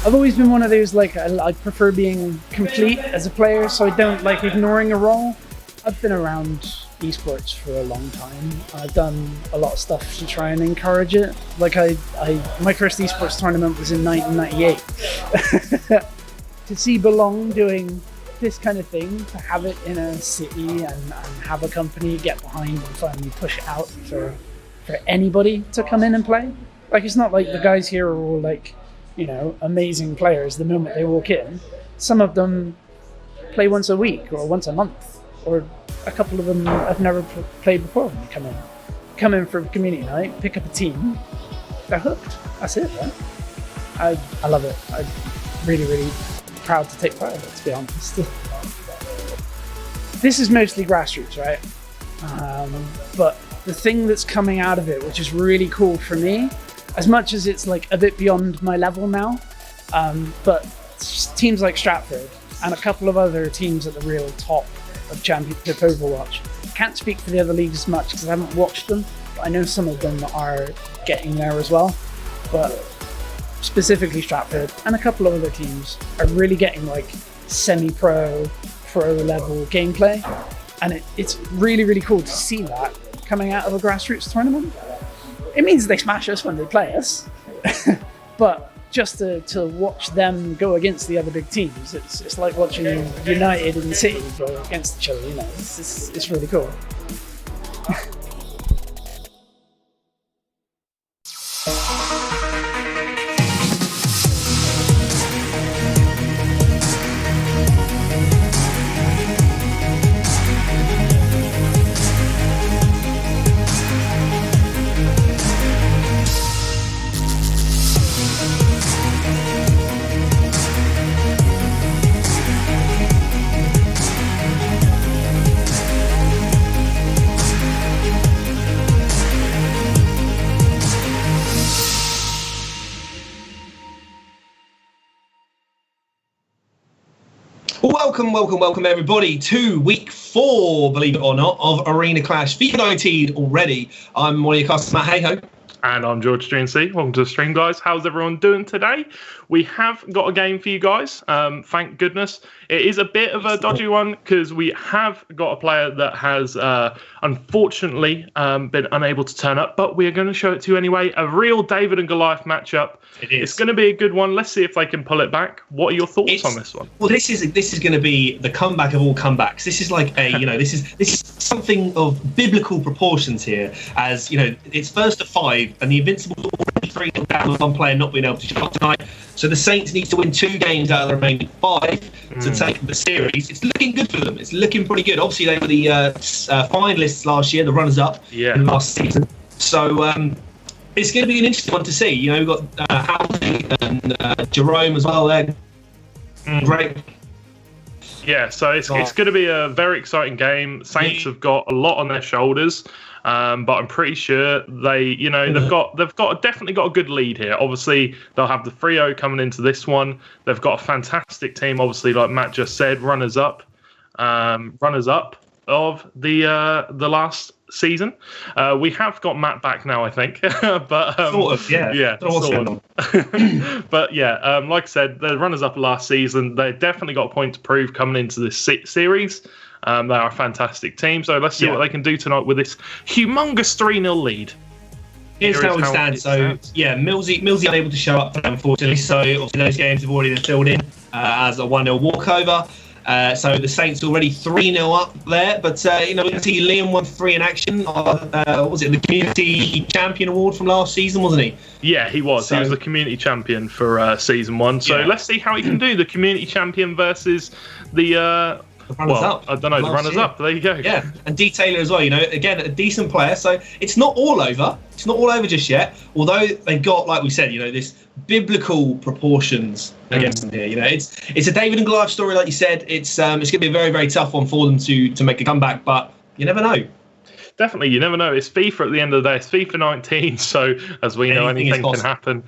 I've always been one of those, like, I prefer being complete as a player, so I don't like ignoring a role. I've been around esports for a long time. I've done a lot of stuff to try and encourage it. Like, my first esports tournament was in 1998. To see Belong doing this kind of thing, to have it in a city and have a company get behind and finally push it out for anybody to come in and play. Like, it's not like the guys here are all like, amazing players the moment they walk in. Some of them play once a week or once a month, or a couple of them have never played before when they come in. Come in for community night, pick up a team, they're hooked. That's it, right? I love it. I'm really, really proud to take part of it, to be honest. This is mostly grassroots, right? But the thing that's coming out of it, which is really cool for me, as much as it's like a bit beyond my level now, but teams like Stratford and a couple of other teams at the real top of Championship Overwatch. I can't speak for the other leagues as much because I haven't watched them, but I know some of them are getting there as well. But specifically Stratford and a couple of other teams are really getting like semi-pro, pro level gameplay, and it's really, really cool to see that coming out of a grassroots tournament. It means they smash us when they play us, but just to watch them go against the other big teams, it's like watching United and City go against each other. It's really cool. Welcome everybody to week 4, believe it or not, of Arena Clash FIFA 19 already. I'm one of your casters, Matt Hayho. And I'm George GNC. Welcome to the stream, guys. How's everyone doing today? We have got a game for you guys. Thank goodness. It is a bit of a dodgy one because we have got a player that has unfortunately been unable to turn up, but we are going to show it to you anyway. A real David and Goliath matchup. It is. It's going to be a good one. Let's see if they can pull it back. What are your thoughts on this one? Well, this is going to be the comeback of all comebacks. This is like a this is something of biblical proportions here. As it's first to 5, and the Invincibles already 3 down with one player not being able to show up tonight. So the Saints need to win 2 games out of the remaining 5 to take the series. It's looking good for them. It's looking pretty good. Obviously, they were the finalists last year, the runners-up in last season. So it's going to be an interesting one to see. We've got Howley and Jerome as well there. Great. Yeah, so it's going to be a very exciting game. Saints have got a lot on their shoulders. But I'm pretty sure they've definitely got a good lead here. Obviously, they'll have the 3-0 coming into this one. They've got a fantastic team. Obviously, like Matt just said, runners up of the last season. We have got Matt back now, I think. But sort of, yeah. Yeah, sort of. But yeah, like I said, the runners up last season. They definitely got a point to prove coming into this series. They are a fantastic team, so let's see what they can do tonight with this humongous 3-0 lead. Here's how we stand. So, Millsy unable to show up, unfortunately. So, obviously, those games have already been filled in as a 1-0 walkover. So, the Saints already 3-0 up there. But, we can see Liam won 3 in action. What was it, the Community Champion Award from last season, wasn't he? Yeah, he was. He was the Community Champion for Season 1. So, let's see how he can do. The Community Champion versus the runners-up. I don't know, the runners-up. There you go. Yeah, and D. Taylor as well, again, a decent player. So it's not all over. It's not all over just yet. Although they've got, like we said, this biblical proportions against them here. It's a David and Goliath story, like you said. It's going to be a very, very tough one for them to make a comeback, but you never know. Definitely, you never know. It's FIFA at the end of the day. It's FIFA 19, so as we know, anything can happen.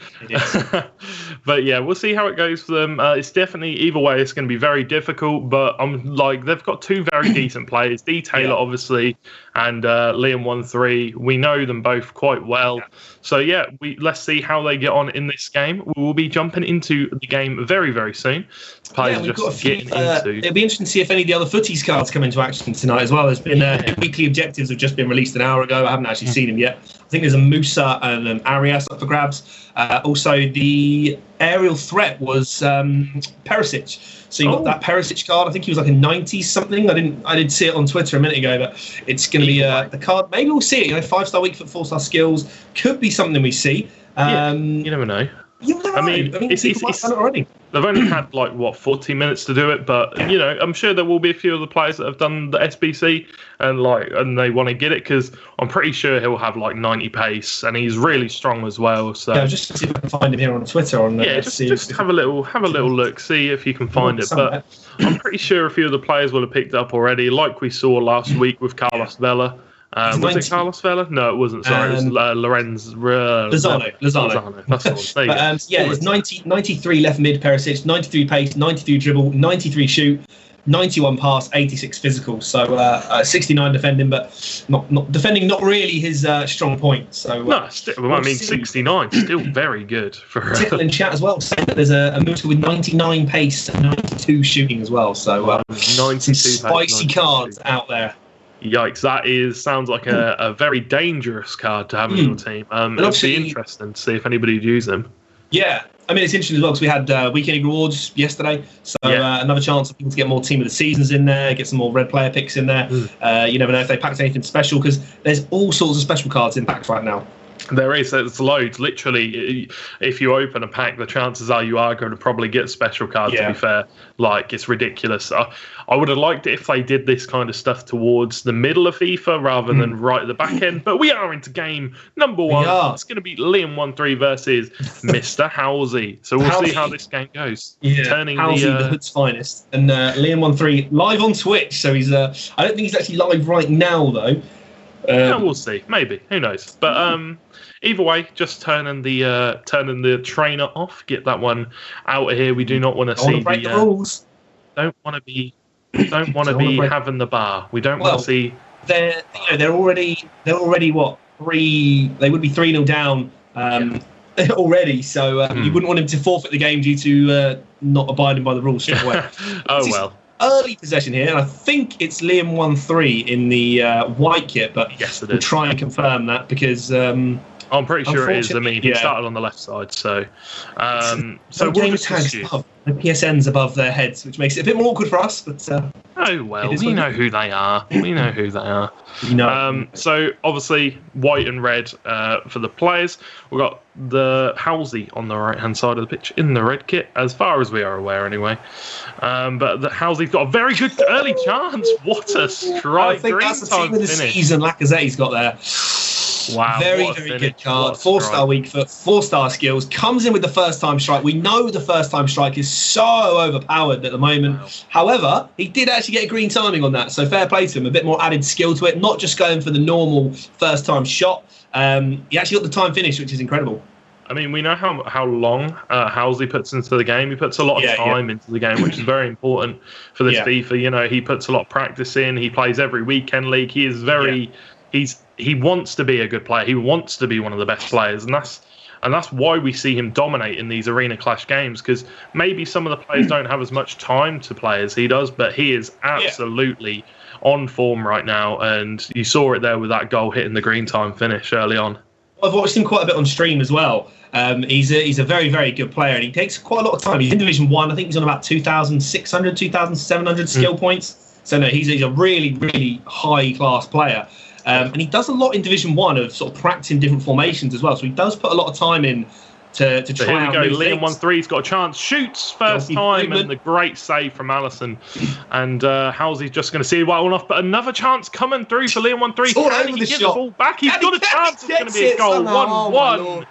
But yeah, we'll see how it goes for them. It's definitely, either way, it's going to be very difficult. But I'm like, they've got two very decent players, D Taylor obviously, and Liam13. We know them both quite well. Yeah. So yeah, let's see how they get on in this game. We will be jumping into the game very, very soon. Players we've got a few, it'll be interesting to see if any of the other footies cards come into action tonight as well. There's been weekly objectives have just been released an hour ago. I haven't actually seen them yet. I think there's a Musa and an Arias up for grabs. Also, the aerial threat was Perisic. So you got that Perisic card. I think he was like a 90s something. I didn't see it on Twitter a minute ago, but it's going to be the card. Maybe we'll see it. 5-star weak foot, 4-star skills could be something we see. You never know. I mean, it's done it already. They've only had 40 minutes to do it, but I'm sure there will be a few of the players that have done the SBC and they want to get it, because I'm pretty sure he'll have 90 pace and he's really strong as well. So yeah, just to see if I can find him here on Twitter. Just have a little look, see if you can find it. But I'm pretty sure a few of the players will have picked it up already, like we saw last week with Carlos Vela. Was it Carlos Vela? No, it wasn't. Sorry, it was Lorenz. Lozano. That's the one. There's 93 left mid Perisic, 93 pace, 93 dribble, 93 shoot, 91 pass, 86 physical. So 69 defending, but not defending. Not really his strong point. So no, still, I mean 69, still very good for. Tickle in chat as well, saying that there's a Musa with 99 pace and 92 shooting as well. So 92 spicy cards out there. Yikes, that sounds like a very dangerous card to have in your team. It'll be interesting to see if anybody would use them. Yeah, I mean, it's interesting as well, because we had weekend rewards yesterday, so another chance for people to get more team of the seasons in there, get some more red player picks in there. You never know if they packed anything special, because there's all sorts of special cards in packs right now. There is. There's loads. Literally, if you open a pack, the chances are you are going to probably get special cards, to be fair. It's ridiculous. I would have liked it if they did this kind of stuff towards the middle of FIFA rather than right at the back end. But we are into game number one. It's going to be Liam13 versus Mr. Halsey. So we'll see how this game goes. Yeah, turning Halsey, the Hood's finest. And Liam13 live on Twitch. So he's I don't think he's actually live right now, though. We'll see. Maybe. Who knows? But either way, just turning the trainer off. Get that one out of here. We do not want to see the rules. Don't want to be having the bar. We don't want to see. They're already what 3? They would be 3-0 down already. So you wouldn't want him to forfeit the game due to not abiding by the rules straight away. Well. Early possession here, and I think it's Liam13 in the white kit, but yes, we'll try and confirm that, because I'm pretty sure it is. I mean, he started on the left side, so we'll just tags above, the PSNs above their heads, which makes it a bit more awkward for us. But we know who they are. We know who they are. So obviously white and red for the players. We've got the Halsey on the right hand side of the pitch in the red kit, as far as we are aware, anyway. But the Halsey's got a very good early chance. What a strike! I think that's the team of the season Lacazette's got there. Wow, very good card. 4-star weak foot, 4-star skills. Comes in with the first-time strike. We know the first-time strike is so overpowered at the moment. Wow. However, he did actually get a green timing on that, so fair play to him. A bit more added skill to it, not just going for the normal first-time shot. He actually got the time finish, which is incredible. I mean, we know how long Halsey puts into the game. He puts a lot of time into the game, which is very important for this FIFA. He puts a lot of practice in. He plays every weekend league. He is very... He wants to be a good player. He wants to be one of the best players, and that's why we see him dominate in these Arena Clash games. Because maybe some of the players don't have as much time to play as he does, but he is absolutely on form right now. And you saw it there with that goal hitting the green time finish early on. I've watched him quite a bit on stream as well. He's a very, very good player, and he takes quite a lot of time. He's in Division 1. I think he's on about 2,600, 2,700 skill points. So no, he's a really, really high-class player. And he does a lot in Division 1 of sort of practicing different formations as well. So he does put a lot of time in to try out new things. Liam13's got a chance. Shoots first time, and the great save from Allison. And Halsey's just going to see one off. But another chance coming through for Liam13. Can he get the ball back? He's got a chance. It's going to be a goal. 1-1.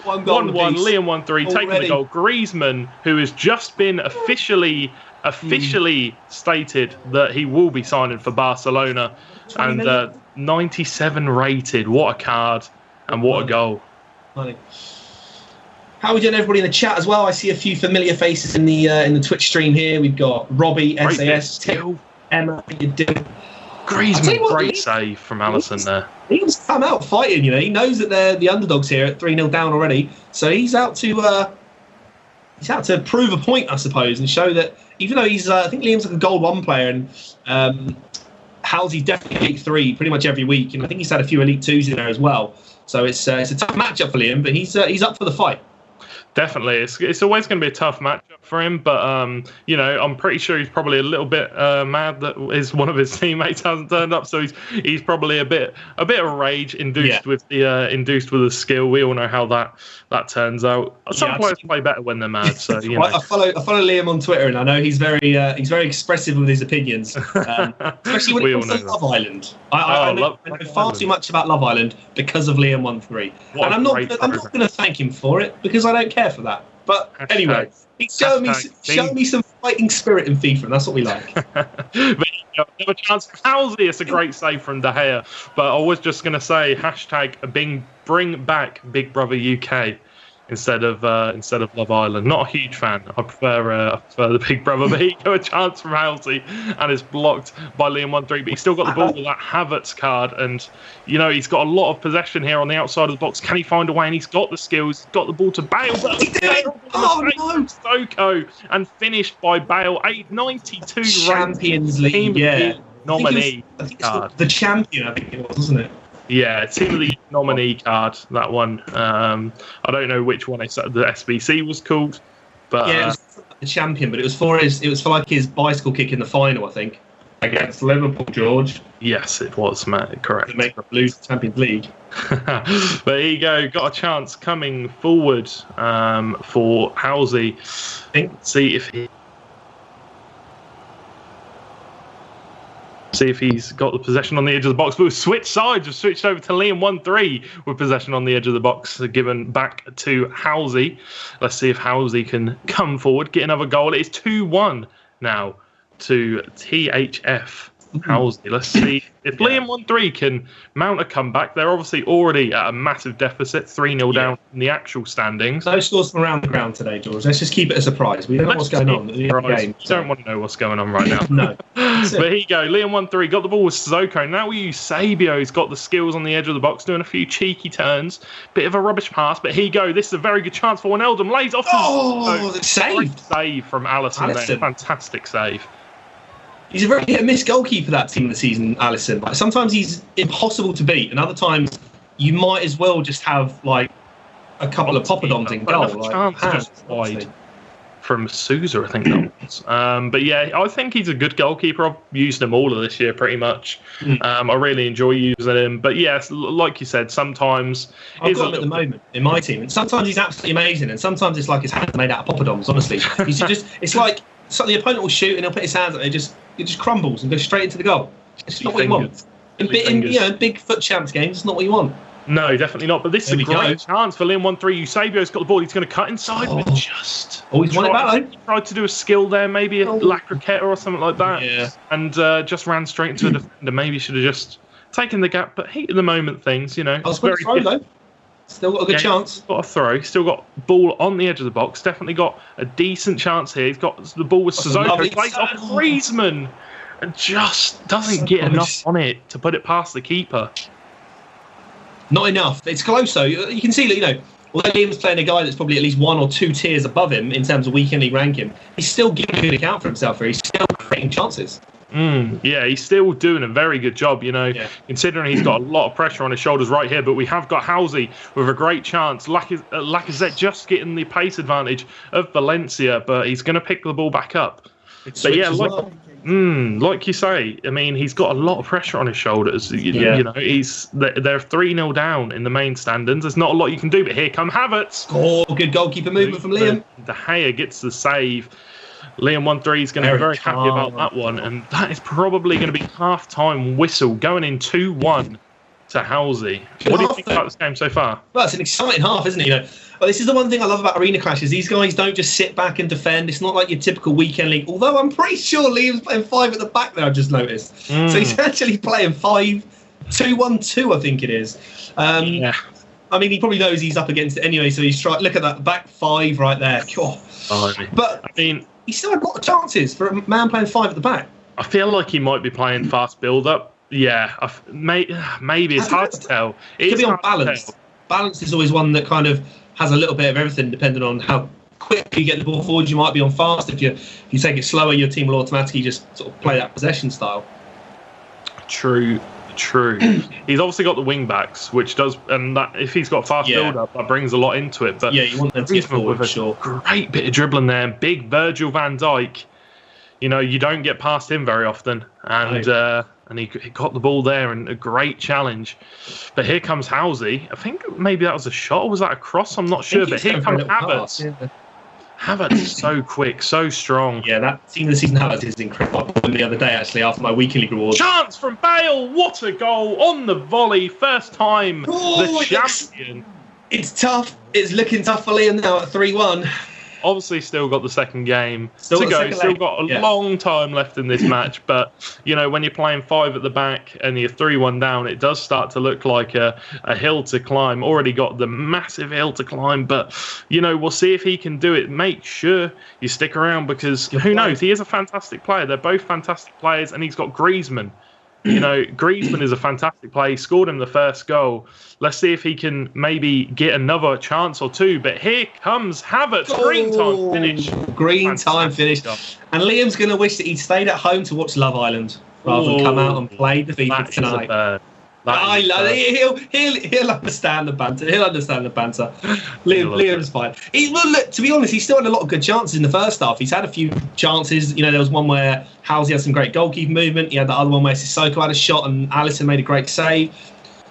1-1. Liam13 taking the goal. Griezmann, who has just been officially stated that he will be signing for Barcelona. And 97 rated. What a card and what a goal. Money. How are we doing, everybody in the chat as well? I see a few familiar faces in the Twitch stream here. We've got Robbie, SAS, Tim, Emma. How you doing? Griezmann, great save from Alisson there. He's come out fighting. He knows that they're the underdogs here at 3-0 down already. So he's out to prove a point, I suppose, and show that even though he's, I think Liam's like a Gold 1 player, and Halsey's definitely Elite 3 pretty much every week, and I think he's had a few Elite 2s in there as well. So it's a tough matchup for Liam, but he's up for the fight. Definitely, it's always going to be a tough matchup for him, but I'm pretty sure he's probably a little bit mad that one of his teammates hasn't turned up. So he's probably a bit of rage induced with the skill. We all know how that turns out. Some players play better when they're mad. So I follow Liam on Twitter, and I know he's very expressive with his opinions, especially when it comes to Love Island. I know far too much about Love Island because of Liam13, and I'm not going to thank him for it because I don't care for that. But anyway, he's showing me some fighting spirit in FIFA, and that's what we like. But another chance for Halsey. It's a great save from De Gea. But I was just going to say bring back Big Brother UK instead of Love Island. Not a huge fan. I prefer the Big Brother. But he got a chance from Halsey, and it's blocked by Liam13. But he's still got the ball with that Havertz card, and he's got a lot of possession here on the outside of the box. Can he find a way? And he's got the skills. He's got the ball to Bale. Sissoko, and finished by Bale. 892 Champions League nominee. I think it's the champion. I think it was, wasn't it? Yeah, Team of the Year nominee card, that one. I don't know which one the SBC was called, but it was the champion. But it was for his bicycle kick in the final, I think, against Liverpool. George. Yes, it was, Matt. Correct. To make them lose the Champions League. But here you go. Got a chance coming forward for Halsey. See if he's got the possession on the edge of the box. But we've switched sides. We've switched over to Liam13 with possession on the edge of the box, given back to Halsey. Let's see if Halsey can come forward, get another goal. It is 2-1 now to THF Halsey. Let's see if Liam13 can mount a comeback. They're obviously already at a massive deficit, 3-0 down in the actual standings. No scores from around the ground today, George. Let's just keep it a surprise. We don't know what's going on in the game. You don't want to know what's going on right now. No. But here you go. Liam13 got the ball with Sissoko. Now we use Sabio. He's got the skills on the edge of the box, doing a few cheeky turns. Bit of a rubbish pass, but here you go. This is a very good chance for Wijnaldum. Lays off. Saved. Save from Alisson there. Fantastic save. He's a very hit-and-miss goalkeeper, that team of the season, Alisson. Like, sometimes he's impossible to beat, and other times you might as well just have like a couple of poppadoms in goal. Chance just wide from Sousa, I think that was. But yeah, I think he's a good goalkeeper. I've used him all of this year pretty much. I really enjoy using him. But yes, like you said, sometimes I've got him at the moment in my team, and sometimes he's absolutely amazing, and sometimes it's like his hands made out of poppadoms. Honestly, it's like the opponent will shoot and he'll put his hands up, and it just crumbles and goes straight into the goal. It's not what you want. In big foot champs games, it's not what you want. No, definitely not. But this is a great chance for Liam13. Eusebio's got the ball. He's going to cut inside, but just... he's won it back, though. He tried to do a skill there, maybe a La Croqueta or something like that. Yeah. And just ran straight into a defender. Maybe should have just taken the gap. But heat of the moment things, It's very throw, though. Still got a good chance. Got a throw. Still got ball on the edge of the box. Definitely got a decent chance here. He's got the ball with Sissoko. Plays off Griezmann. And just doesn't get enough on it to put it past the keeper. Not enough. It's close though. You can see that, although Liam's playing a guy that's probably at least 1 or 2 tiers above him in terms of weekend league ranking, he's still giving a good account for himself here. He's still creating chances. Yeah, he's still doing a very good job, considering he's got a lot of pressure on his shoulders right here. But we have got Halsey with a great chance. Lacazette just getting the pace advantage of Valencia, but he's going to pick the ball back up. Like you say, I mean, he's got a lot of pressure on his shoulders. They're 3-0 down in the main standings. There's not a lot you can do, but here come Havertz. Good goalkeeper movement from Liam. De Gea gets the save. Liam13 is going to be very happy about that one, and that is probably going to be half-time whistle going in 2-1 to Halsey. What do you think about this game so far? Well, it's an exciting half, isn't it? Well, this is the one thing I love about Arena Clashes. These guys don't just sit back and defend. It's not like your typical weekend league. Although I'm pretty sure Liam's playing 5 at the back there, I've just noticed. So he's actually playing 5-2-1-2, I think it is. I mean, he probably knows he's up against it anyway, so he's trying. Look at that back 5 right there. But I mean, he still had a lot of chances for a man playing 5 at the back. I feel like he might be playing fast build-up. Yeah, maybe it's hard to tell. It could be on balance. Balance is always one that kind of has a little bit of everything, depending on how quick you get the ball forward. You might be on fast. If you take it slower, your team will automatically just sort of play that possession style. True. He's obviously got the wing backs, which does, and that if he's got fast build-up, that brings a lot into it. But yeah, you want them to get forward, with a great bit of dribbling there. Big Virgil van Dijk. You know, you don't get past him very often, and he got the ball there, and a great challenge. But here comes Housey. I think maybe that was a shot, or was that a cross? I'm not sure. But here comes Havertz. Yeah. Havertz is so quick, so strong. Yeah, that team of the season Havertz is incredible. The other day, actually, after my weekly league awards. Chance from Bale. What a goal on the volley. First time the champion. It's tough. It's looking tough for Liam now at 3-1. Obviously, still got the second game to go. Still got a long time left in this match. But, you know, when you're playing 5 at the back and you're 3-1 down, it does start to look like a hill to climb. Already got the massive hill to climb. But, you know, we'll see if he can do it. Make sure you stick around because who knows? He is a fantastic player. They're both fantastic players. And he's got Griezmann. You know, Griezmann is a fantastic player. He scored him the first goal. Let's see if he can maybe get another chance or two. But here comes Havertz. Green time finish. Green time finish. And Liam's going to wish that he'd stayed at home to watch Love Island rather than come out and play the FIFA tonight. He'll understand the banter. Liam's fine. Look, to be honest, he still had a lot of good chances in the first half. He's had a few chances. You know, there was one where Housey had some great goalkeeper movement. He had the other one where Sissoko had a shot and Alisson made a great save.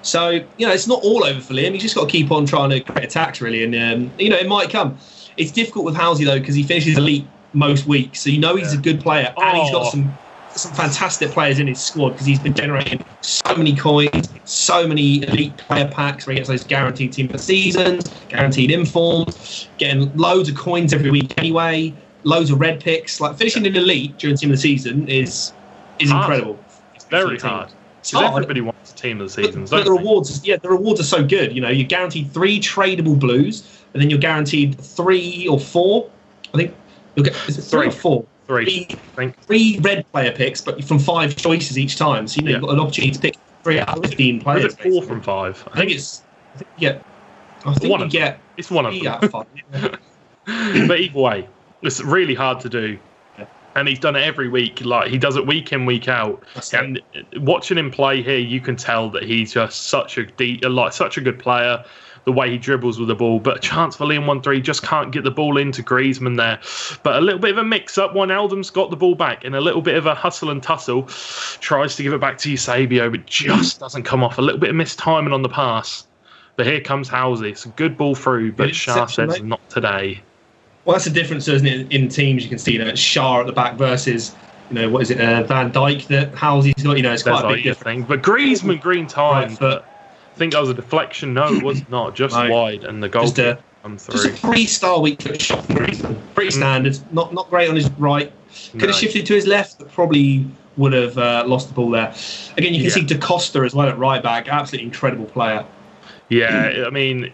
So, you know, it's not all over for Liam. He's just got to keep on trying to create attacks, really. And, you know, it might come. It's difficult with Housey, though, because he finishes elite most weeks. So you know he's a good player. And he's got some fantastic players in his squad because he's been generating so many coins, so many elite player packs where he gets those guaranteed team for seasons, guaranteed informs, getting loads of coins every week anyway, loads of red picks. Like finishing in elite during team of the season is incredible. It's very hard. Because everybody wants a team of the season. But the rewards are so good. You know, you're guaranteed 3 tradable blues, and then you're guaranteed 3 or 4. I think you'll get 3 or 4. 3 red player picks, but from 5 choices each time. So you've got an opportunity to pick 3 out of 15 players. Is it 4 from 5? I think you get. It's one of them. Out of 5. But either way, it's really hard to do. And he's done it every week. Like he does it week in, week out. And watching him play here, you can tell that he's just such a good player. The way he dribbles with the ball, but a chance for Liam 1-3 just can't get the ball into Griezmann there. But a little bit of a mix-up. Wijnaldum's got the ball back and a little bit of a hustle and tussle. Tries to give it back to Eusebio, but just doesn't come off. A little bit of missed timing on the pass. But here comes Housey. It's a good ball through, but Shah says not today. Well, that's the difference, isn't it? In teams, you can see that Shah at the back versus, you know, what is it, Van Dijk that Housey's got. You know, it's quite a big difference. But Griezmann, green time. But I think that was a deflection. No, it was not. Just wide, and the goal come through. Just a 3-star week shot from Griezmann. Pretty standard. Not great on his right. Could have shifted to his left, but probably would have lost the ball there. Again, you can see Da Costa as well at right back. Absolutely incredible player. Yeah, I mean,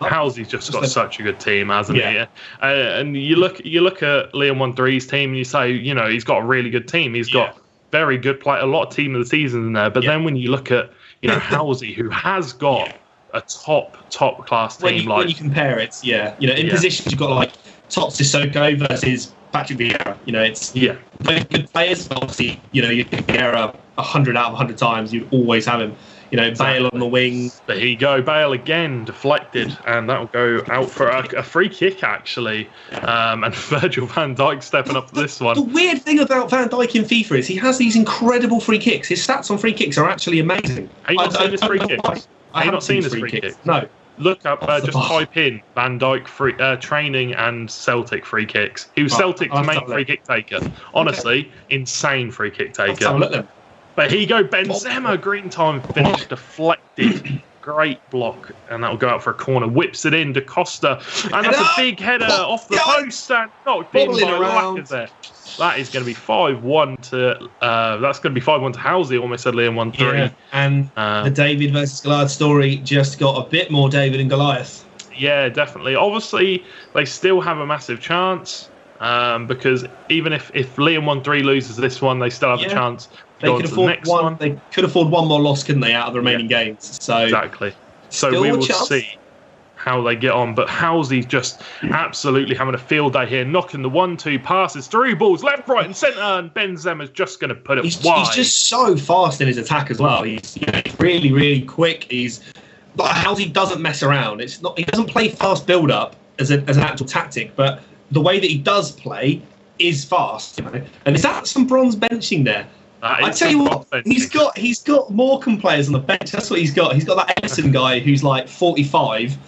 Housey's just got such a good team, hasn't he? And you look at Liam 1-3's team, and you say, you know, he's got a really good team. He's got very good play, a lot of team of the season in there. But then when you look at, you know, Housey, who has got a top class team, when you compare it, you know, in positions you've got like top Sissoko versus Patrick Vieira. You know, it's very good players. Obviously, you know, you pick Vieira 100 out of 100 times, you'd always have him. You know, Bale on the wing. There you go. Bale again deflected, and that'll go out for a free kick, actually. And Virgil van Dijk stepping up this one. The weird thing about Van Dijk in FIFA is he has these incredible free kicks. His stats on free kicks are actually amazing. Have you not seen his free kicks? I haven't seen his free kicks. No. Look up, just type in Van Dijk training and Celtic free kicks. He was Celtic's main free kick taker. Honestly, insane free kick taker. But here you go, Benzema, green time finish, deflected. great block, and that'll go out for a corner. Whips it in, Da Costa, and that's a big header off the post and knocked in by Lacazette. That is going to be 5-1 to. That's going to be 5-1 to Halsey. Almost said Liam 1-3. Yeah. And the David versus Goliath story just got a bit more David and Goliath. Yeah, definitely. Obviously, they still have a massive chance because even if Liam 1-3 loses this one, they still have a chance. They could afford one. They could afford one more loss, couldn't they, out of the remaining games? So exactly. So we will see how they get on. But Halsey's just absolutely having a field day here, knocking the 1-2 passes through balls left, right, and centre, and Benzema's just going to put it wide. He's just so fast in his attack as well. He's really, really quick. Halsey doesn't mess around. He doesn't play fast build up as an actual tactic, but the way that he does play is fast. And is that some bronze benching there? I tell you what, he's got Morecambe players on the bench. That's what he's got. He's got that Everton guy who's like 45.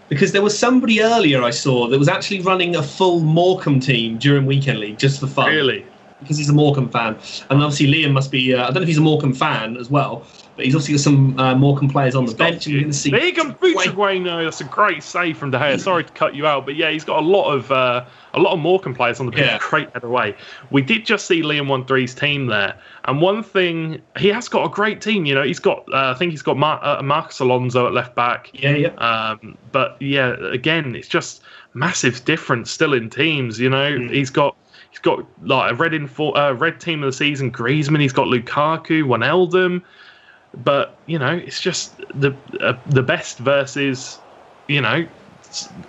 Because there was somebody earlier I saw that was actually running a full Morecambe team during Weekend League just for fun. Really? Because he's a Morecambe fan. And obviously Liam must be, I don't know if he's a Morecambe fan as well, but he's obviously got some Morecambe players on the bench. And you're going to see. Big and Buchagway, no, that's a great save from De Gea. Sorry to cut you out, but yeah, he's got a lot of Morecambe players on the bench. Yeah. Great header away. We did just see Liam 1-3's team there, and one thing, he has got a great team. He's got, I think he's got Marcus Alonso at left back. Yeah. But yeah, again, it's just massive difference still in teams. He's got like a red team of the season, Griezmann. He's got Lukaku, Wijnaldum. But it's just the best versus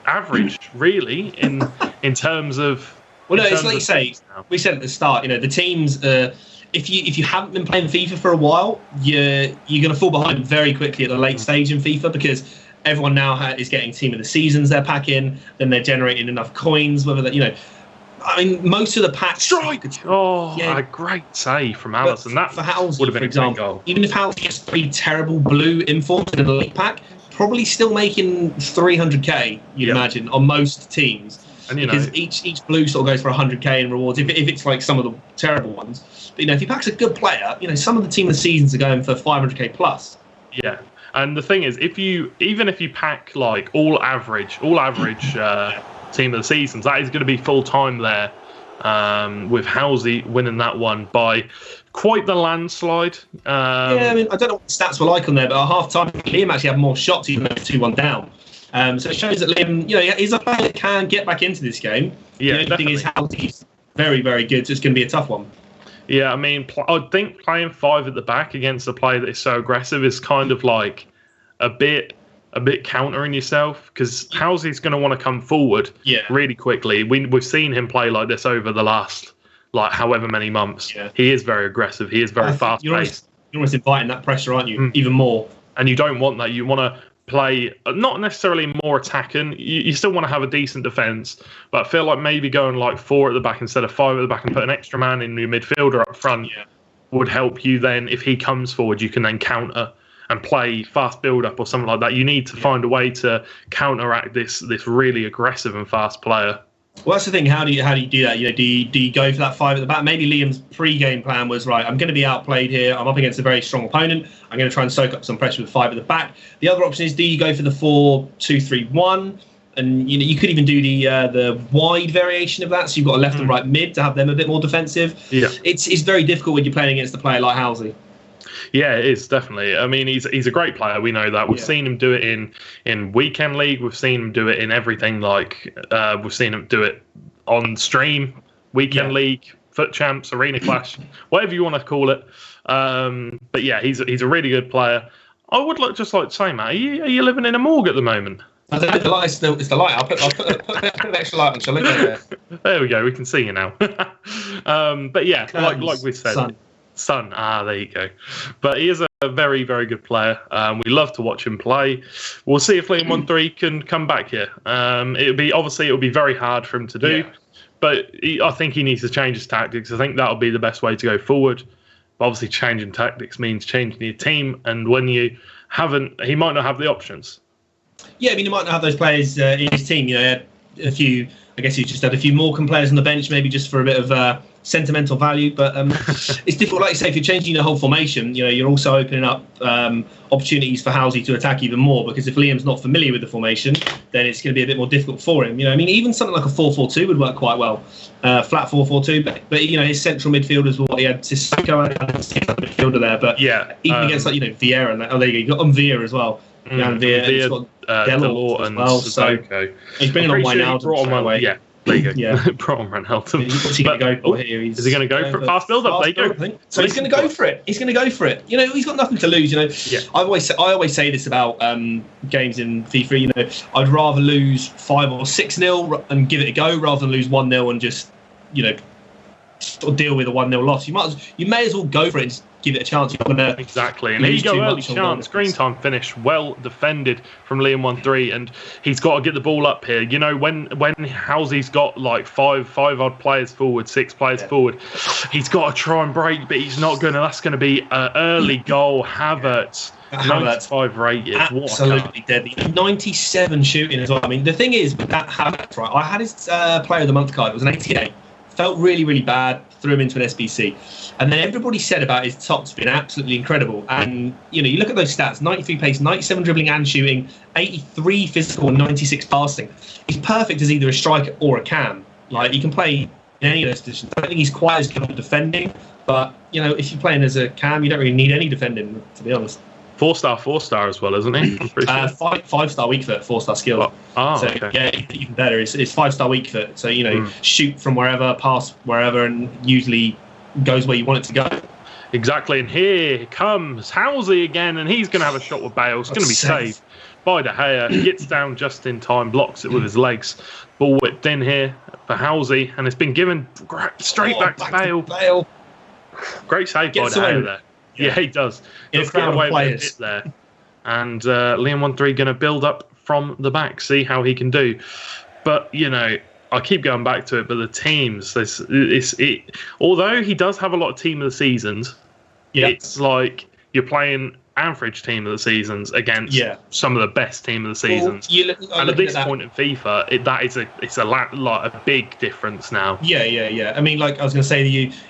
average, really, in terms of. Well, no, it's like you say. We said at the start, the teams. If you haven't been playing FIFA for a while, you're going to fall behind very quickly at the late stage in FIFA because everyone now is getting team of the seasons they're packing, then they're generating enough coins. Whether that I mean, most of the packs. Strike! A great save from Alisson. That for Halsey, would have been for example. Even if Halsey gets 3 terrible blue informs in a late pack, probably still making 300k. You'd imagine on most teams, and because each blue sort of goes for 100k in rewards. If it's like some of the terrible ones, but if he packs a good player, some of the team of the seasons are going for 500k plus. Yeah. And the thing is, even if you pack like all average team of the seasons, that is going to be full time there. With Halsey winning that one by quite the landslide. I mean, I don't know what the stats were like on there, but at half time, Liam actually had more shots even though it was 2-1 down. So it shows that Liam, he's a player that can get back into this game. Yeah, the only thing is Halsey's very, very good, so it's going to be a tough one. Yeah, I mean, I think playing 5 at the back against a player that is so aggressive is kind of like a bit countering yourself because Halsey's going to want to come forward really quickly. We've seen him play like this over the last however many months. Yeah. He is very aggressive. He is very fast-paced. You're almost inviting that pressure, aren't you? Even more. And you don't want that. You want to play not necessarily more attacking. You still want to have a decent defence, but I feel like maybe going like 4 at the back instead of 5 at the back and put an extra man in your midfielder up front would help you. Then if he comes forward, you can then counter and play fast build-up or something like that. You need to find a way to counteract this really aggressive and fast player. Well, that's the thing. How do you do that? Do you go for that 5 at the back? Maybe Liam's pre-game plan was, right, I'm going to be outplayed here. I'm up against a very strong opponent. I'm going to try and soak up some pressure with 5 at the back. The other option is, do you go for the 4-2-3-1? And you could even do the wide variation of that. So you've got a left and right mid to have them a bit more defensive. Yeah, it's very difficult when you're playing against a player like Halsey. Yeah, it is, definitely. I mean, he's a great player. We know that. We've seen him do it in Weekend League. We've seen him do it in everything. We've seen him do it on stream, Weekend League, Foot Champs, Arena Clash, whatever you want to call it. But yeah, he's a really good player. I would just like to say, Matt, are you living in a morgue at the moment? I don't know, the light it's the light. I'll put an extra light on. Shall I go there? There we go. We can see you now. But yeah, like we said. Son. There you go. But he is a very, very good player. We love to watch him play. We'll see if Liam 1-3 can come back here. It'll be very hard for him to do, but I think he needs to change his tactics. I think that'll be the best way to go forward. But obviously, changing tactics means changing your team, and when you haven't, he might not have the options. Yeah, I mean, he might not have those players in his team. He had a few. I guess he just had a few Morecambe players on the bench, maybe just for a bit of sentimental value, but it's difficult. Like you say, if you're changing the whole formation, you're also opening up opportunities for Halsey to attack even more, because if Liam's not familiar with the formation, then it's going to be a bit more difficult for him. I mean, even something like a 4-4-2 would work quite well, flat 4-4-2. But his central midfielders were what he had. Sissoko and midfielder there, but even against Vieira and that. Oh, there you go. You got Vieira as well. Vieira, Delort and well, Sissoko. He's bringing on Wijnaldum. Yeah. There you go. Brought on Wijnaldum. What's he going to go for here? Is he going to go for a fast build-up? There you go. So he's going to go for it. He's going to go for it. He's got nothing to lose. I always say this about games in FIFA. I'd rather lose 5 or 6-0 and give it a go rather than lose 1-0 and just sort of deal with a 1-0 loss. You may as well go for it and just give it a chance. Exactly. And here you go, early chance. Screen time finish, well defended from Liam 1-3, and he's got to get the ball up here. When Halsey's got like five odd players forward, 6 players forward, he's got to try and break, but he's not going to. That's going to be an early goal. Havertz. 95 rated. Absolutely deadly. 97 shooting as well. I mean, the thing is with that Havertz, right? I had his Player of the Month card. It was an 88. Felt really, really bad. Threw him into an SBC. And then everybody said about his top's been absolutely incredible. And, you look at those stats, 93 pace, 97 dribbling and shooting, 83 physical and 96 passing. He's perfect as either a striker or a cam. Like, he can play in any of those positions. I don't think he's quite as good at defending. But, if you're playing as a cam, you don't really need any defending, to be honest. 4-star as well, isn't he? Sure. 5-star weak foot, 4-star skill. Okay. Yeah, even better. It's 5-star weak foot. So shoot from wherever, pass wherever, and usually goes where you want it to go. Exactly. And here comes Halsey again, and he's going to have a shot with Bale. It's going to be saved by De Gea. He gets down just in time, blocks it with his legs. Ball whipped in here for Halsey, and it's been given straight back to Bale. Great save by De Gea there. Yeah, he does. Let's get away with it there. And Liam 1-3 going to build up from the back, see how he can do. But, I keep going back to it, but the teams, although he does have a lot of team of the seasons, it's like you're playing average team of the seasons against some of the best team of the seasons. And at this point in FIFA, it's a big difference now. Yeah. I mean, like I was going to say,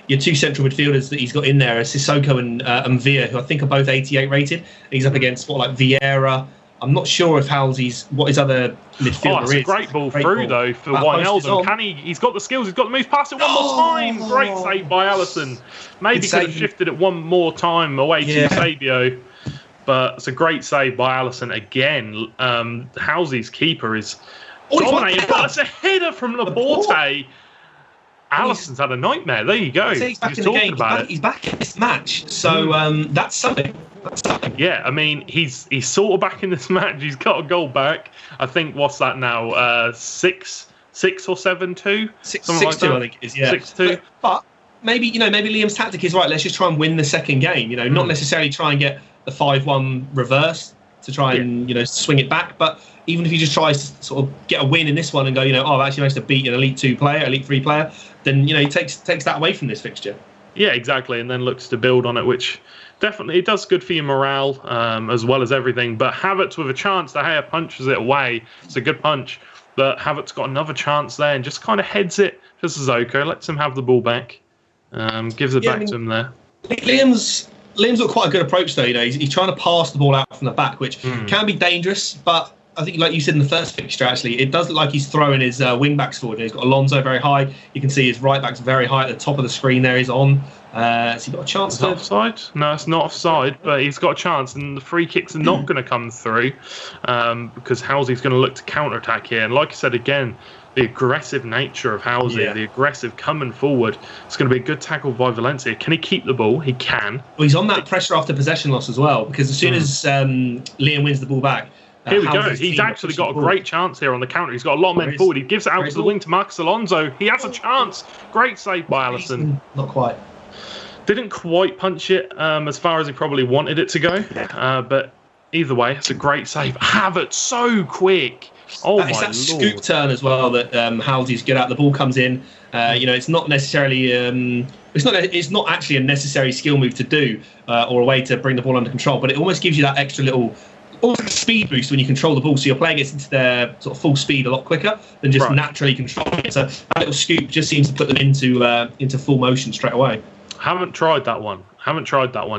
your 2 central midfielders that he's got in there are Sissoko and Villa, who I think are both 88 rated. He's up against Vieira. I'm not sure if what his other midfielder is. It's a great ball through, though, for Wijnaldum. He's got the skills, he's got the moves past it one more time. Great save by Alisson. Maybe could have shifted it one more time away to Eusebio. But it's a great save by Alisson again. Halsey's keeper is dominating, but it's a header from Laporte. Alisson's had a nightmare. There you go. He's back in the game. He's back in this match. So that's something. Yeah, I mean, he's sort of back in this match. He's got a goal back. I think, what's that now? 6-2? 6-2, I think it is, yeah. 6-2. But maybe Liam's tactic is right. Let's just try and win the second game. Not necessarily try and get the 5-1 reverse to try and swing it back. But even if he just tries to sort of get a win in this one and go, I've actually managed to beat an Elite 2 player, Elite 3 player, then he takes that away from this fixture. Yeah, exactly, and then looks to build on it, which definitely it does good for your morale as well as everything. But Havertz with a chance, De Gea punches it away. It's a good punch, but Havertz got another chance there and just kind of heads it to Sissoko, lets him have the ball back, gives it back to him there. Liam's got quite a good approach though. He's trying to pass the ball out from the back, which can be dangerous, but I think, like you said in the first fixture, actually, it does look like he's throwing his wing backs forward. He's got Alonso very high. You can see his right back's very high at the top of the screen. There he's on. Has he got a chance? Is that offside? No, it's not offside, but he's got a chance, and the free kicks are not going to come through because Halsey's going to look to counter attack here. And like I said again, the aggressive nature of Halsey, the aggressive coming forward, it's going to be a good tackle by Valencia. Can he keep the ball? He can. Well, he's on that pressure after possession loss as well, because as soon as Liam wins the ball back. Here we go. He's actually got a great chance here on the counter. He's got a lot of men forward. He gives it out to the wing to Marcus Alonso. He has a chance. Great save by Alisson. Not quite. Didn't quite punch it as far as he probably wanted it to go. But either way, it's a great save. Havertz so quick. Oh my It's that Lord. scoop turn as well that Halsey's good at. The ball comes in. It's not necessarily. It's not actually a necessary skill move to do or a way to bring the ball under control. But it almost gives you that extra little almost like a speed boost when you control the ball, so your player gets into their sort of full speed a lot quicker than just naturally controlling it. So that little scoop just seems to put them into full motion straight away. Haven't tried that one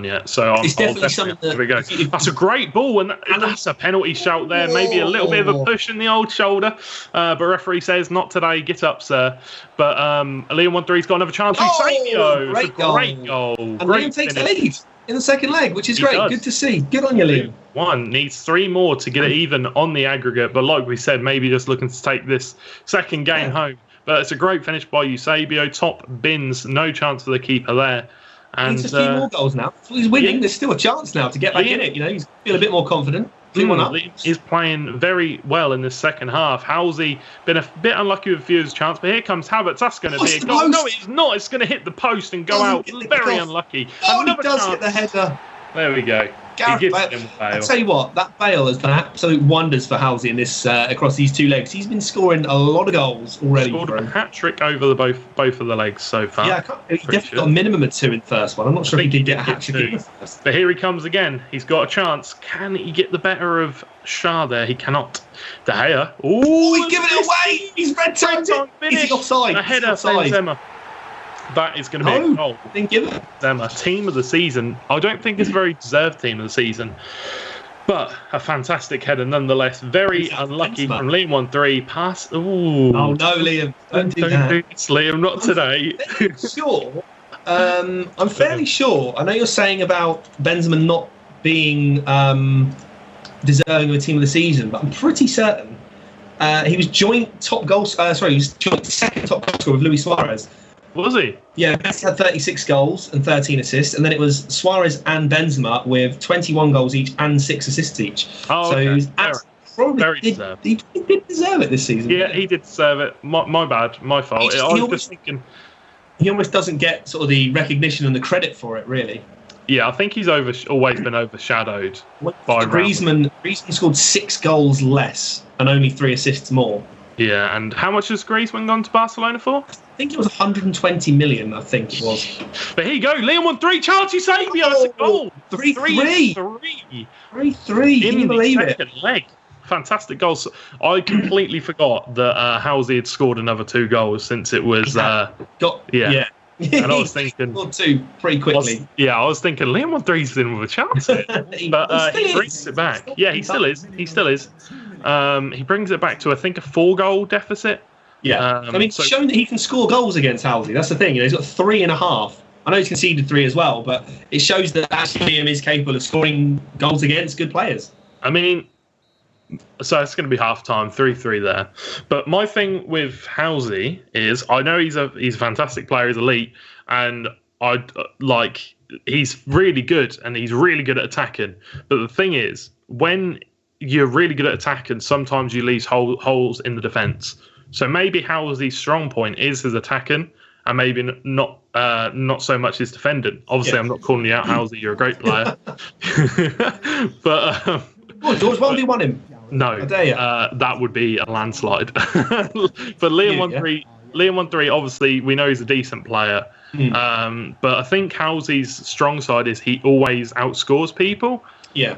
yet. So it's definitely something that, there we go. That's a great ball, and that's a penalty shout there. Maybe a little bit of a push in the old shoulder, but referee says not today. Get up, sir. But Liam 13's got another chance. Eusebio, great goal. And Liam takes the lead in the second leg, which is great. Good to see. Good on you, Liam. One needs 3 more to get it even on the aggregate, but like we said, maybe just looking to take this second game home. But it's a great finish by Eusebio. Top bins, no chance for the keeper there. And needs a few more goals now. So he's winning. There's still a chance now to get back in it. You know, he's feel a bit more confident. 2-1 up. He's playing very well in the second half. Halsey been a bit unlucky with a few of his chance, but here comes Havertz. That's going to be a goal. No, it's not. It's going to hit the post and go out. Very unlucky. Oh, he does hit the header. There we go. I'll tell you what, that Bale has done absolute wonders for Halsey in this across these 2 legs. He's been scoring a lot of goals already. Scored a hat-trick over both of the legs so far. Yeah, he definitely got a minimum of 2 in the first one. I'm not sure if he did get a hat-trick in the first. But here he comes again. He's got a chance. Can he get the better of Shah there? He cannot. De Gea. Oh, he's giving it away. He's red-timed it. Is he offside? A header from Benzema. That is going to be a goal. Didn't give it. Benzema, team of the season. I don't think it's a very deserved team of the season, but a fantastic header nonetheless. Very unlucky from Liam 13. Pass. Ooh. Oh no, Liam! Don't do that. It's Liam, not today. Sure. I'm fairly sure. I know you're saying about Benzema not being deserving of a team of the season, but I'm pretty certain he was joint top goal. He was joint second top goal scorer with Luis Suarez. Was he? Yeah, Messi had 36 goals and 13 assists, and then it was Suarez and Benzema with 21 goals each and 6 assists each. Oh, so okay. he was probably he did deserve it this season. Yeah, he did deserve it. My bad, my fault. I was just thinking he almost doesn't get sort of the recognition and the credit for it, really. Yeah, I think he's always been overshadowed by Griezmann. Griezmann scored 6 goals less and only 3 assists more. Yeah, and how much has Griezmann gone to Barcelona for? I think it was 120 million, I think it was. But here you go, Liam 13, chance Eusebio, it's a goal. 3-3. 3-3, can you believe it? Second leg. Fantastic goals. I completely forgot that Halsey had scored another 2 goals since it was... Yeah. And I was thinking... Scored 2 pretty quickly. I was thinking Liam 13's in with a chance here. But he brings it back. Yeah, he still is. He brings it back to, I think, a 4-goal deficit. Yeah, I mean, showing that he can score goals against Halsey. That's the thing. You know, he's got 3.5. I know he's conceded 3 as well, but it shows that actually Liam is capable of scoring goals against good players. I mean, so it's going to be half-time, 3-3 there. But my thing with Halsey is, I know he's a fantastic player, he's elite, and he's really good, and he's really good at attacking. But the thing is, when you're really good at attacking, sometimes you leave holes in the defence. So maybe Halsey's strong point is his attacking, and maybe not so much his defending. Obviously, I'm not calling you out, Halsey. You're a great player. But George, why would you want him? No, that would be a landslide. But Liam 13, obviously, we know he's a decent player. But I think Halsey's strong side is he always outscores people. Yeah.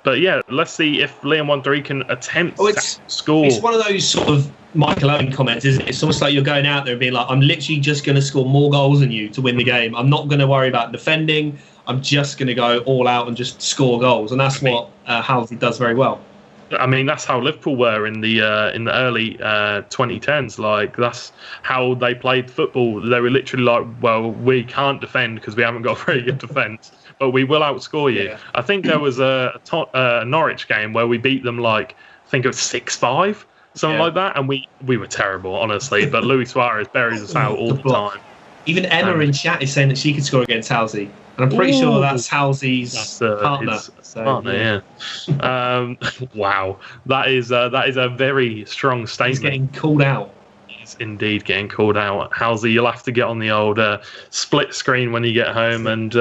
But yeah, let's see if Liam 13 can attempt to score. It's one of those sort of Michael Owen comments, isn't it? It's almost like you're going out there and being like, I'm literally just going to score more goals than you to win the game. I'm not going to worry about defending. I'm just going to go all out and just score goals. And that's what Halsey does very well. I mean, that's how Liverpool were in the early 2010s. Like, that's how they played football. They were literally like, well, we can't defend because we haven't got a very good defence, but we will outscore you. Yeah. I think there was a Norwich game where we beat them, I think it was 6-5, something like that, and we were terrible, honestly. But Luis Suarez buries us out all the time. Even Emma in chat is saying that she could score against Halsey. And I'm pretty sure that's Halsey's partner. Partner, yeah. Wow, that is a very strong statement. He's getting called out. He's indeed getting called out. Halsey, you'll have to get on the old split screen when you get home and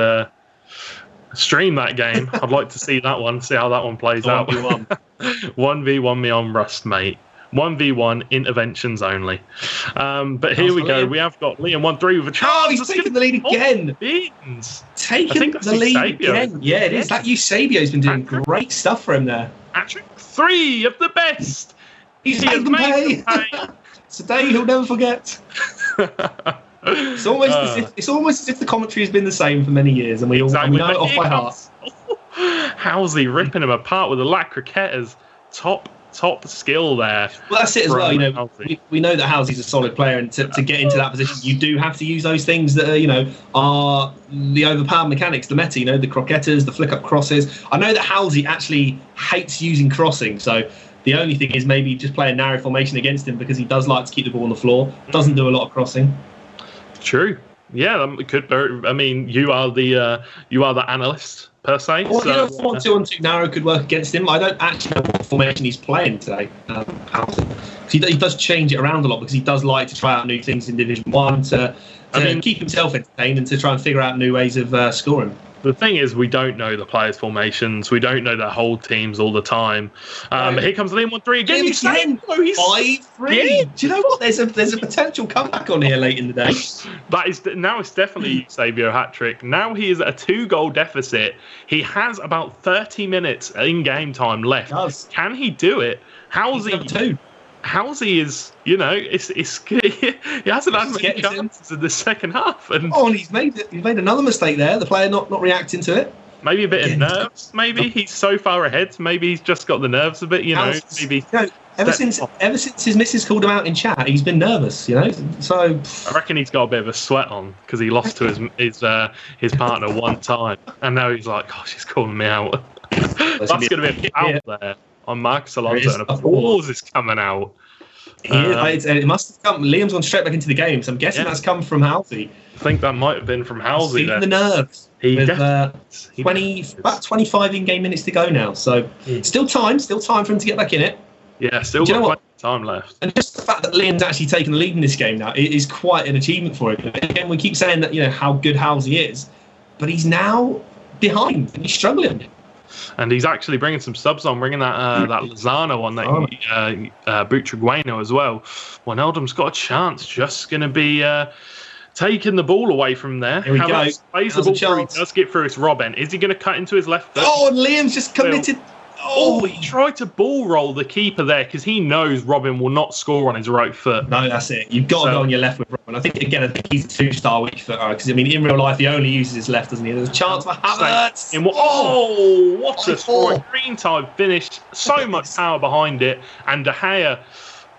stream that game. I'd like to see that one. See how that one plays out. 1v1 me on Rust, mate. 1v1 interventions only. But here we go. We have got Liam 13 with a chance. Oh, he's taking the lead again. taken the lead again. Yeah, it is. That Eusebio's been doing great stuff for him there. Hat-trick, 3 of the best. He's made them pay. It's a day he'll never forget. It's almost as if the commentary has been the same for many years, and we know it off by heart. Halsey ripping him apart with the lack cricketers. Top skill there. Well, that's it as well. We know that Halsey's a solid player, and to get into that position, you do have to use those things that are the overpowered mechanics, the meta. The croquettes, the flick-up crosses. I know that Halsey actually hates using crossing, so the only thing is maybe just play a narrow formation against him, because he does like to keep the ball on the floor. Doesn't do a lot of crossing. True. Yeah, it could. I mean, you are the analyst per se. Well, 4-2-on-2 narrow could work against him. I don't actually know what formation he's playing today. He does change it around a lot, because he does like to try out new things in Division 1 to keep himself entertained and to try and figure out new ways of scoring. The thing is, we don't know the players' formations. We don't know their whole teams all the time. Here comes Liam 1-3 again. He's 5-3. Do you know what? There's a potential comeback on here late in the day. Now it's definitely Eusebio hat-trick. Now he is at a 2-goal deficit. He has about 30 minutes in game time left. Can he do it? Halsey is, he hasn't had many chances in the second half. And he's made another mistake there. The player not reacting to it. Maybe a bit of nerves. Maybe he's so far ahead. Maybe he's just got the nerves a bit. Ever since his missus called him out in chat, he's been nervous. So I reckon he's got a bit of a sweat on, because he lost to his partner one time, and now he's like, "Gosh, she's calling me out." That's going to be a foul there on Marcus Alonso, and a pause is coming out. It must have come. Liam's gone straight back into the game, so I'm guessing that's come from Halsey. I think that might have been from Halsey. Feeling the nerves. About 25 in-game minutes to go now, so still time for him to get back in it. Yeah, still got plenty of time left. And just the fact that Liam's actually taken the lead in this game now is quite an achievement for him. Again, we keep saying that how good Halsey is, but he's now behind and he's struggling. And he's actually bringing some subs on, bringing that Lozano on, that Butragueno as well. Wijnaldum's got a chance, just going to be taking the ball away from there. Here we go. Plays the ball through. He does get through. It's Robben. Is he going to cut into his left foot? And Liam's just committed. He tried to ball roll the keeper there, because he knows Robben will not score on his right foot. No, that's it. You've got to go on your left with Robben. I think he's a 2-star weak footer, because in real life he only uses his left, doesn't he? There's a chance for Havertz. What a score! Green tide finish. So much power behind it, and De Gea,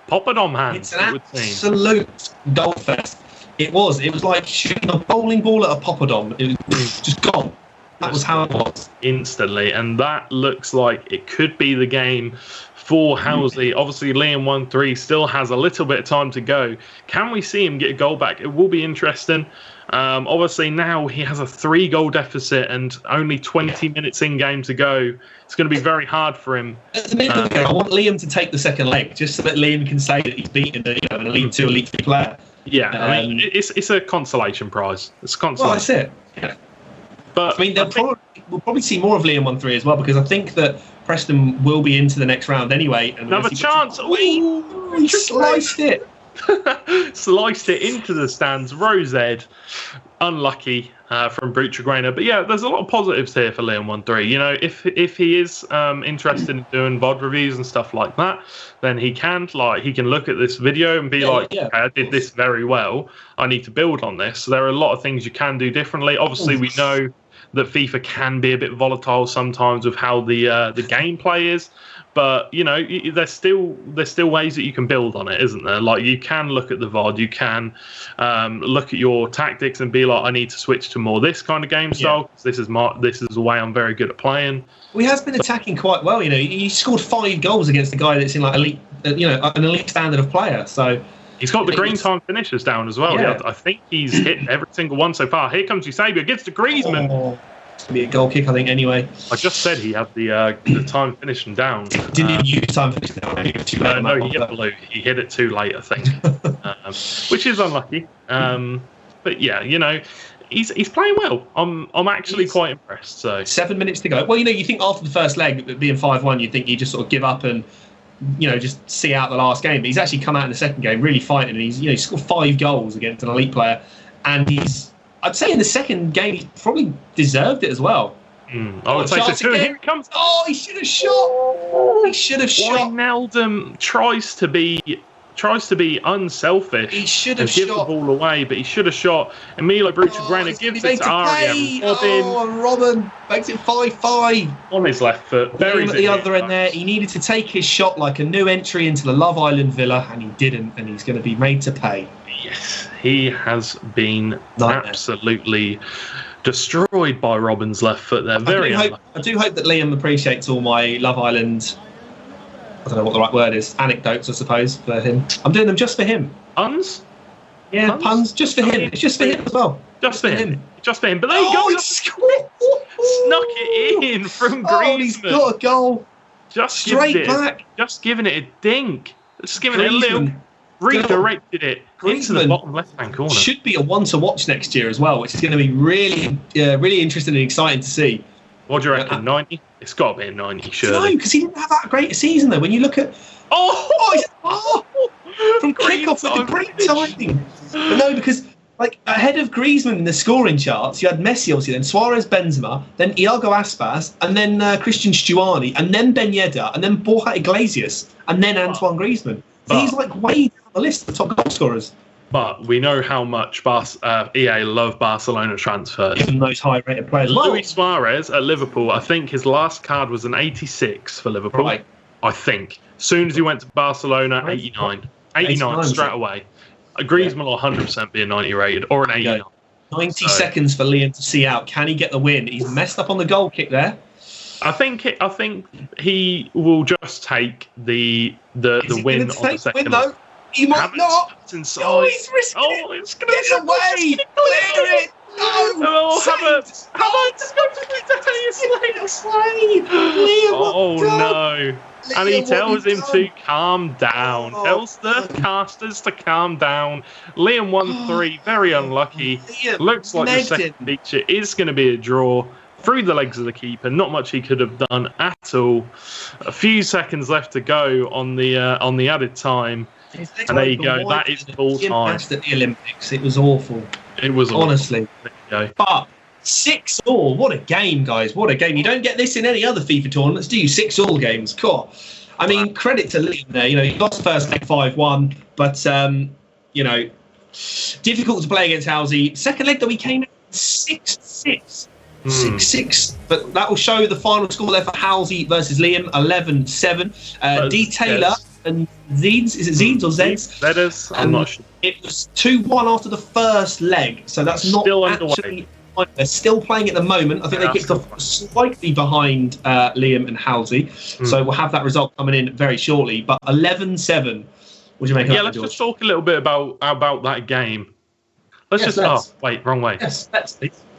Poppadom hands. It's an absolute goal fest. It was like shooting a bowling ball at a Poppadom. It was just gone. That was how it was. Instantly, and that looks like it could be the game for Halsey. Obviously, Liam 1-3 still has a little bit of time to go. Can we see him get a goal back? It will be interesting. Obviously, now he has a 3-goal deficit and only 20 minutes in game to go. It's going to be very hard for him. At the minute of the game, I want Liam to take the second leg, just so that Liam can say that he's beaten an Elite 2, Elite 3 player. Yeah, I mean, it's a consolation prize. It's a consolation. Well, that's it. Yeah. But we'll probably see more of Liam 1-3 as well, because I think that Preston will be into the next round anyway. And another chance. He sliced it. Sliced it into the stands. Rosed. Unlucky from Butragueno. But yeah, there's a lot of positives here for Liam 1-3. If he is interested in doing VOD reviews and stuff like that, then he can look at this video and be okay, I did this very well. I need to build on this. So there are a lot of things you can do differently. Obviously, we know that FIFA can be a bit volatile sometimes with how the gameplay is. But there's still ways that you can build on it, isn't there? Like, you can look at the VOD, you can look at your tactics and be like, I need to switch to more this kind of game style. Because this is the way I'm very good at playing. Well, he has been attacking quite well. He scored 5 goals against a guy that's in elite, an elite standard of player. So he's got the green time finishes down as well. Yeah. I think he's hit every single one so far. Here comes Eusebio, gets to Griezmann. It's going to be a goal kick, I think, anyway. I just said he had the time finishing down. Didn't he use time finishing down? No, he hit blue. He hit it too late, I think, which is unlucky. But yeah, he's playing well. I'm actually quite impressed. So 7 minutes to go. Well, you think after the first leg being 5-1, you'd think he'd just sort of give up and just see out the last game. But he's actually come out in the second game really fighting, and he's scored 5 goals against an elite player, and I'd say in the second game he probably deserved it as well. I would say so too. Here it comes. Oh, he should have shot. He should have shot. Wijnaldum tries to be unselfish. He should have give shot the ball away, but he should have shot. And Milo Bruchgrena gives it to Ariam. And Robin makes it 5-5 on his left foot. Very at the other end there. He needed to take his shot like a new entry into the Love Island villa, and he didn't. And he's going to be made to pay. Yes, he has been absolutely destroyed by Robin's left foot there. I do hope that Liam appreciates all my Love Island, I don't know what the right word is, anecdotes, I suppose, for him. I'm doing them just for him. Puns? Yeah, puns, just for him. It's just for him as well. Just for him. Just for him. But there you go. He scored. Snuck it in from Griezmann. Oh, he's got a goal. Just straight back. Just giving it a dink. Just giving it a little... Redirected it into the bottom left-hand corner. Should be a one to watch next year as well, which is going to be really, really interesting and exciting to see. What do you reckon? 90? It's got to be a 90, surely. No, because he didn't have that great a season though. When you look at from kick-off with the great timing. But no, because like ahead of Griezmann in the scoring charts, you had Messi obviously, then Suarez, Benzema, then Iago Aspas, and then Christian Stuani, and then Ben Yedder, and then Borja Iglesias, and then Antoine Griezmann. So he's like way down the list of top goal scorers. But we know how much EA love Barcelona transfers. Even those high-rated players. Luis Suarez at Liverpool, I think his last card was an 86 for Liverpool. Right. I think. As soon as he went to Barcelona, 89. 89 straight away. Griezmann will 100% be a 90 rated or an 89. 90 seconds for Liam to see out. Can he get the win? He's messed up on the goal kick there. I think he will just take the win on the second. He might not. Inside. Oh, he's risking it. It's going to get away. Clear it. No. Havertz. Havertz is going to Oh, no. And he tells him to calm down. Tells the casters to calm down. Liam 1-3. Very unlucky. Looks like the second feature is going to be a draw. Through the legs of the keeper, not much he could have done at all. A few seconds left to go on the added time, and there you go. That is full time. At the Olympics, it was awful. It was honestly. There you go. But 6-6, what a game, guys! What a game! You don't get this in any other FIFA tournaments, do you? 6-6 games, cool. I mean, credit to Liam there. You know, he lost the first leg 5-1, but you know, difficult to play against Halsey. Second leg though, he came in 6-6. 6-6, but that will show the final score there for Halsey versus Liam, 11-7. D. Taylor and Zeeds, is it Zeeds or Zeds? Zeds, I'm not sure. It was 2-1 after the first leg, so that's still not actually... They're still playing at the moment. I think they kicked off slightly behind Liam and Halsey, so we'll have that result coming in very shortly. But 11-7, what do you make of that, Yeah, let's just talk a little bit about that game. Oh, wait, wrong way. Yes, let's.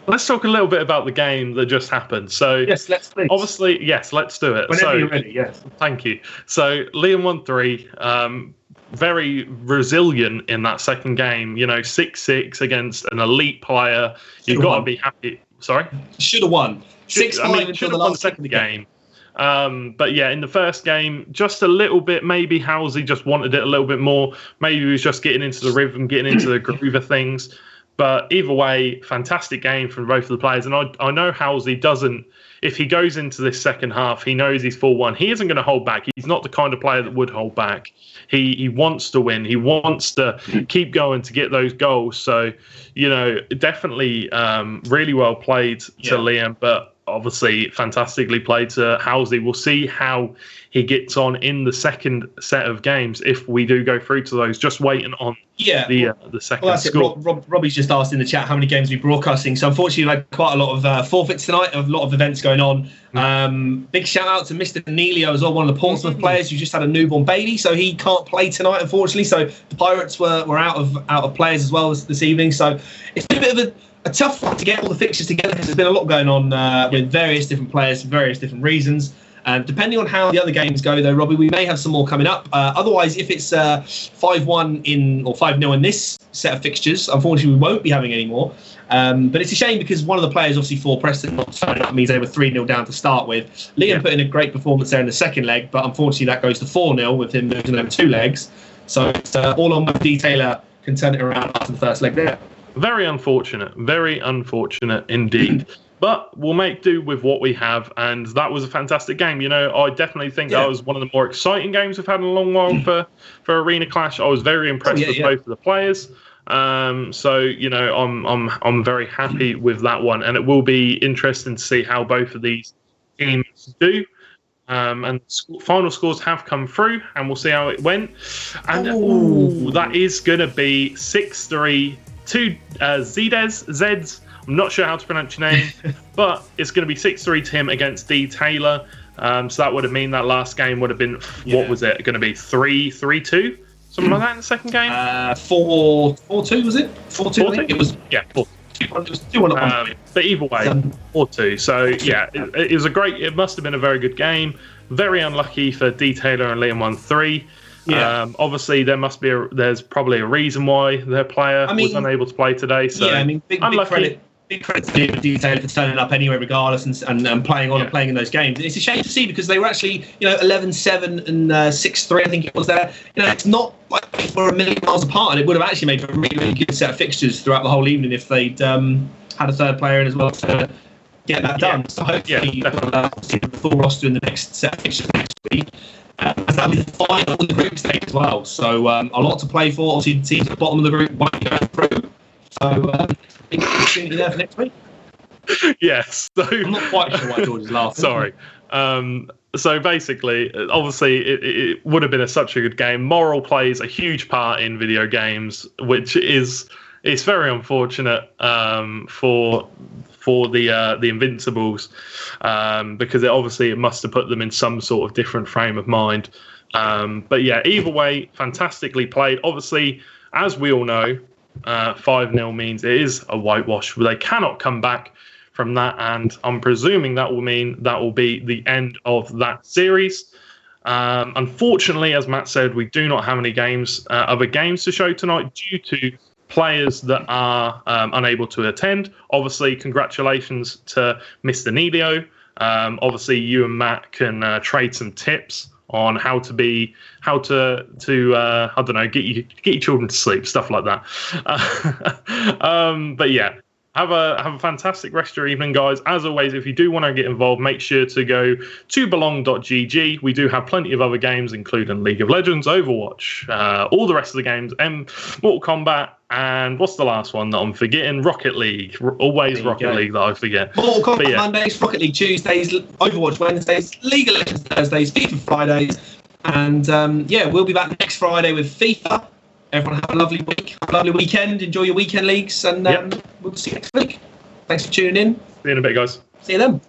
Let's talk a little bit about the game that just happened. So, yes, let's please. Obviously, yes, let's do it. Whenever you're ready, yes. Thank you. So, Liam 1-3, very resilient in that second game. You know, 6-6 against an elite player. You've got to be happy. Sorry? Should have won. 6-5 until the last second game. But yeah, in the first game, just a little bit, maybe Halsey just wanted it a little bit more. Maybe he was just getting into the rhythm, getting into the groove of things. But either way, fantastic game from both of the players. And I know Halsey doesn't, if he goes into this second half, he knows he's 4-1. He isn't going to hold back. He's not the kind of player that would hold back. He wants to win. He wants to keep going to get those goals. So, you know, definitely really well played to Liam, but obviously fantastically played to Halsey. We'll see how he gets on in the second set of games if we do go through to those. Just waiting on the second score. Robbie's just asked in the chat how many games we're broadcasting. So unfortunately, we've had quite a lot of forfeits tonight, a lot of events going on. Big shout out to Mr. Neilio as well, one of the Portsmouth players who just had a newborn baby, so he can't play tonight, unfortunately. So the Pirates were out of players as well this evening. So it's been a bit of a tough one to get all the fixtures together because there's been a lot going on with various different players for various different reasons. Depending on how the other games go, though, Robbie, we may have some more coming up. Otherwise, if it's 5-1 or 5-0 in this set of fixtures, unfortunately, we won't be having any more. But it's a shame because one of the players, obviously, for Preston, not turning up, means they were 3-0 down to start with. Liam put in a great performance there in the second leg, but unfortunately, that goes to 4-0 with him losing over 2 legs. So it's all on with D. Taylor can turn it around after the first leg there. Very unfortunate. Very unfortunate indeed. But we'll make do with what we have, and that was a fantastic game. You know, I definitely think that was one of the more exciting games we've had in a long while for Arena Clash. I was very impressed with both of the players. So you know, I'm very happy with that one, and it will be interesting to see how both of these teams do. And final scores have come through, and we'll see how it went. And that is going to be 6-3 to Zeds. I'm not sure how to pronounce your name, but it's going to be 6-3 to him against D Taylor. So that would have mean that last game would have been, what was it going to be, 3-2? Something like that in the second game? 4-2, was it? 4-2, I think it was. Yeah, 4-2. It was 2-1. But either way, 4-2. So yeah, it was it must have been a very good game. Very unlucky for D Taylor and Liam 1-3. Yeah. Obviously, there's probably a reason why their player was unable to play today. So yeah, I mean, big credit to D Taylor for turning up anyway, regardless, and playing on and playing in those games. It's a shame to see because they were actually, 11-7 and 6-3, I think it was there. It's not like we're a million miles apart, and it would have actually made for a really, really good set of fixtures throughout the whole evening if they'd had a third player in as well to get that done. So hopefully we'll see the full roster in the next set of fixtures next week. That'll be the final of the group stage as well. So a lot to play for. Obviously, the teams at the bottom of the group won't go through. So I think we'll see you there for next week. Yes. So, I'm not quite sure why George is laughing. Sorry. So basically, obviously, it would have been such a good game. Moral plays a huge part in video games, which it's very unfortunate for the Invincibles, because it must have put them in some sort of different frame of mind. But yeah, either way, fantastically played. Obviously, as we all know, 5-0 means it is a whitewash. They cannot come back from that, and I'm presuming that will mean that will be the end of that series. Unfortunately, as Matt said, we do not have any other games to show tonight due to players that are unable to attend. Obviously, congratulations to Mr. Nelio. Obviously, you and Matt can trade some tips on how to I don't know, get your children to sleep, stuff like that. But yeah, have a fantastic rest of your evening, guys. As always, if you do want to get involved, make sure to go to belong.gg. We do have plenty of other games, including League of Legends, Overwatch, all the rest of the games, Mortal Kombat, and what's the last one that I'm forgetting? Rocket League. Always Rocket League that I forget. Mortal Kombat Mondays, Rocket League Tuesdays, Overwatch Wednesdays, League of Legends Thursdays, FIFA Fridays, and we'll be back next Friday with FIFA. Everyone have a lovely week, have a lovely weekend. Enjoy your weekend leagues, and we'll see you next week. Thanks for tuning in. See you in a bit, guys. See you then.